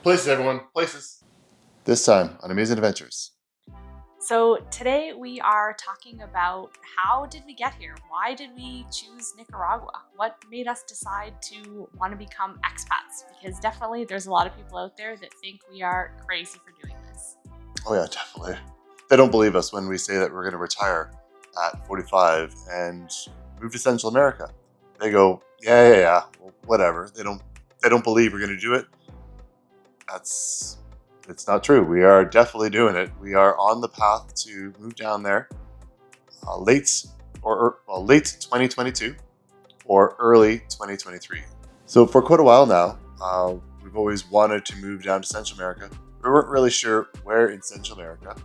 Places, everyone. Places. This time on Amazing Adventures. So today we are talking about how did we get here? Why did we choose Nicaragua? What made us decide to want to become expats? Because definitely there's a lot of people out there that think we are crazy for doing this. Oh yeah, definitely. They don't believe us when we say that we're going to retire at 45 and move to Central America. They go, yeah, well, whatever. They don't believe we're going to do it. It's not true. We are definitely doing it. We are on the path to move down there late 2022 or early 2023. So for quite a while now, we've always wanted to move down to Central America. We weren't really sure where in Central America.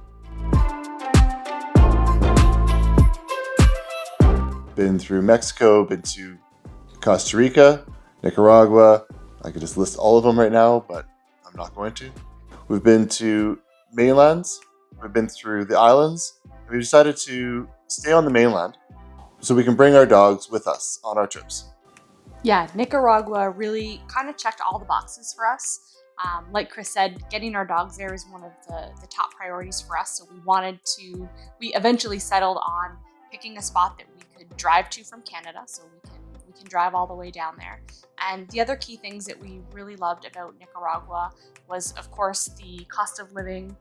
Been through Mexico, been to Costa Rica, Nicaragua. I could just list all of them right now, but I'm not going to. We've been to mainlands, we've been through the islands, and we decided to stay on the mainland so we can bring our dogs with us on our trips. Yeah, Nicaragua really kind of checked all the boxes for us. Like Chris said, getting our dogs there is one of the top priorities for us. So we eventually settled on picking a spot that we could drive to from Canada, so we can drive all the way down there. And the other key things that we really loved about Nicaragua was, of course, the cost of living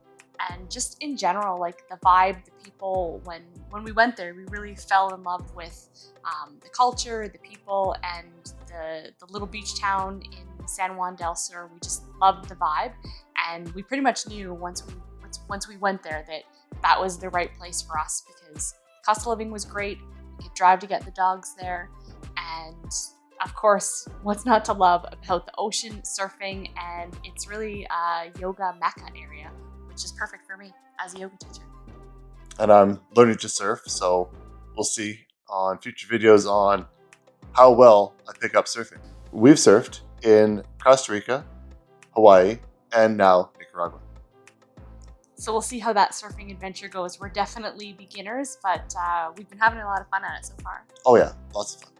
and just in general, like the vibe, the people. When we went there, we really fell in love with the culture, the people, and the little beach town in San Juan del Sur. We just loved the vibe, and we pretty much knew once we went there that was the right place for us because cost of living was great. We could drive to get the dogs there, and of course, what's not to love about the ocean, surfing, and it's really a yoga mecca area, which is perfect for me as a yoga teacher. And I'm learning to surf, so we'll see on future videos on how well I pick up surfing. We've surfed in Costa Rica, Hawaii, and now Nicaragua. So we'll see how that surfing adventure goes. We're definitely beginners, but we've been having a lot of fun at it so far. Oh yeah, lots of fun.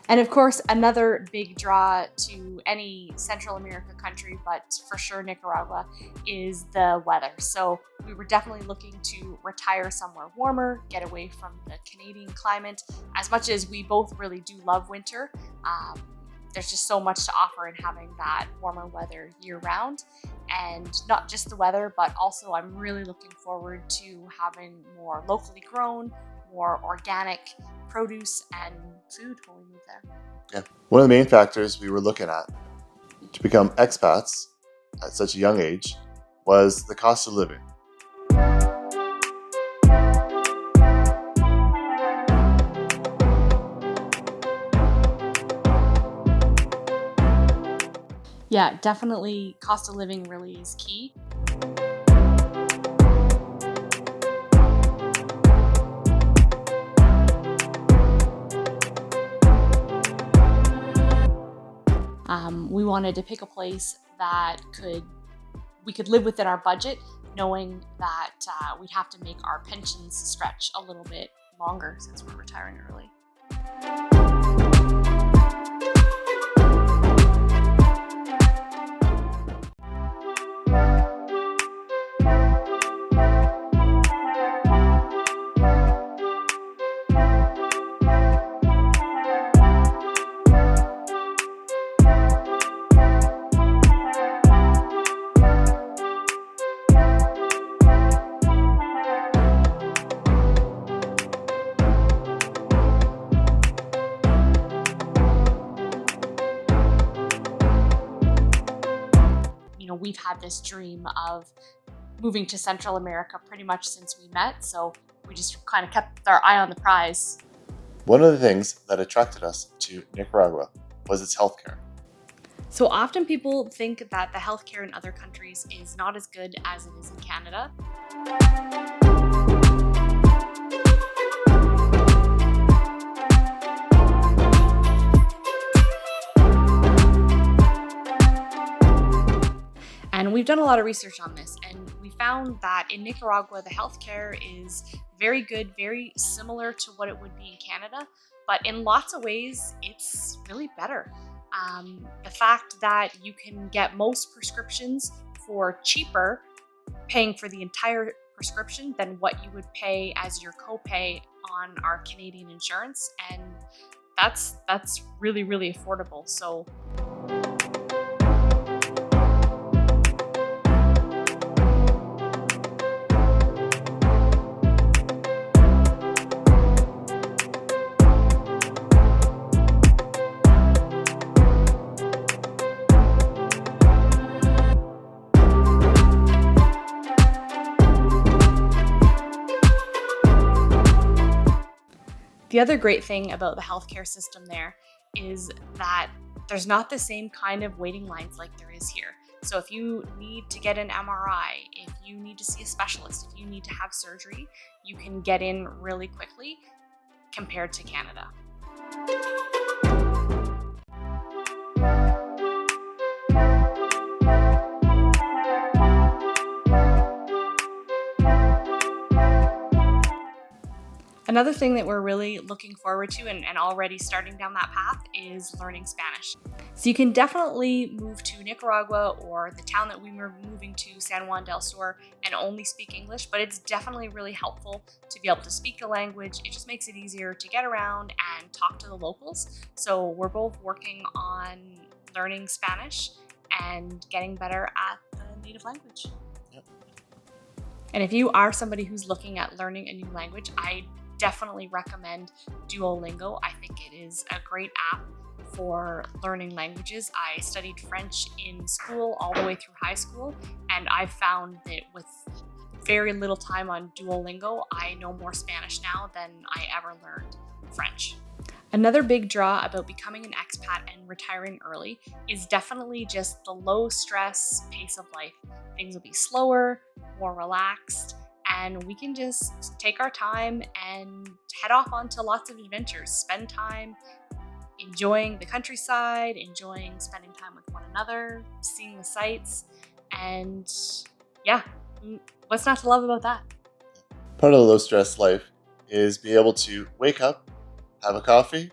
And of course, another big draw to any Central America country, but for sure Nicaragua, is the weather. So we were definitely looking to retire somewhere warmer, get away from the Canadian climate. As much as we both really do love winter, there's just so much to offer in having that warmer weather year round. And not just the weather, but also I'm really looking forward to having more locally grown, more organic produce and food when we move there. Yeah. One of the main factors we were looking at to become expats at such a young age was the cost of living. Yeah, definitely cost of living really is key. We wanted to pick a place that we could live within our budget, knowing that we'd have to make our pensions stretch a little bit longer since we're retiring early. We've had this dream of moving to Central America pretty much since we met, so we just kind of kept our eye on the prize. One of the things that attracted us to Nicaragua was its healthcare. So often people think that the healthcare in other countries is not as good as it is in Canada. And we've done a lot of research on this, and we found that in Nicaragua, the healthcare is very good, very similar to what it would be in Canada, but in lots of ways, it's really better. The fact that you can get most prescriptions for cheaper, paying for the entire prescription than what you would pay as your copay on our Canadian insurance, and that's really, really affordable. So the other great thing about the healthcare system there is that there's not the same kind of waiting lines like there is here. So if you need to get an MRI, if you need to see a specialist, if you need to have surgery, you can get in really quickly compared to Canada. Another thing that we're really looking forward to and already starting down that path is learning Spanish. So you can definitely move to Nicaragua or the town that we were moving to, San Juan del Sur, and only speak English, but it's definitely really helpful to be able to speak the language. It just makes it easier to get around and talk to the locals. So we're both working on learning Spanish and getting better at the native language. Yep. And if you are somebody who's looking at learning a new language, I definitely recommend Duolingo. I think it is a great app for learning languages. I studied French in school all the way through high school, and I found that with very little time on Duolingo, I know more Spanish now than I ever learned French. Another big draw about becoming an expat and retiring early is definitely just the low stress pace of life. Things will be slower, more relaxed, and we can just take our time and head off onto lots of adventures, spend time enjoying the countryside, enjoying spending time with one another, seeing the sights, and yeah, what's not to love about that? Part of the low stress life is be able to wake up, have a coffee,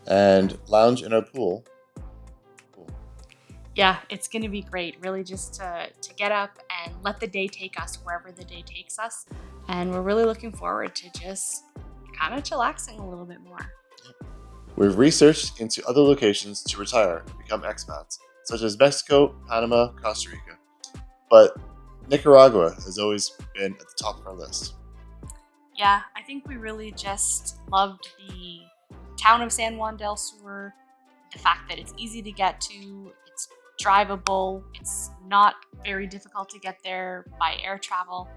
and lounge in our pool. Yeah, it's going to be great, really just to get up and let the day take us wherever the day takes us. And we're really looking forward to just kind of chillaxing a little bit more. We've researched into other locations to retire and become expats, such as Mexico, Panama, Costa Rica. But Nicaragua has always been at the top of our list. Yeah, I think we really just loved the town of San Juan del Sur, the fact that it's easy to get to, it's drivable, it's not very difficult to get there by air travel,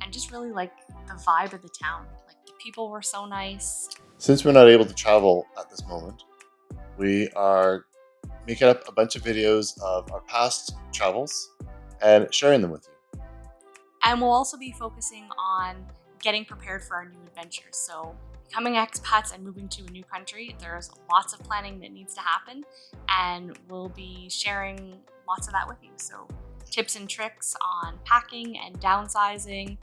and just really like the vibe of the town. Like the people were so nice. Since we're not able to travel at this moment, we are making up a bunch of videos of our past travels and sharing them with you. And we'll also be focusing on getting prepared for our new adventures. So becoming expats and moving to a new country, there's lots of planning that needs to happen, and we'll be sharing lots of that with you. So tips and tricks on packing and downsizing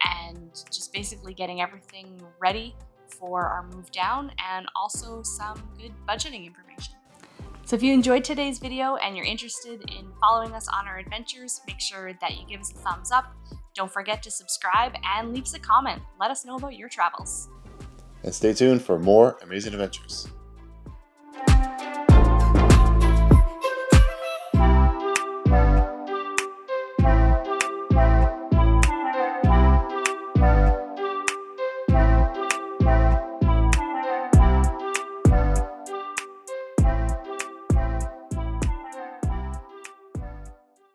and just basically getting everything ready for our move down, and also some good budgeting information. So if you enjoyed today's video and you're interested in following us on our adventures, make sure that you give us a thumbs up. Don't forget to subscribe and leave us a comment. Let us know about your travels. And stay tuned for more amazing adventures.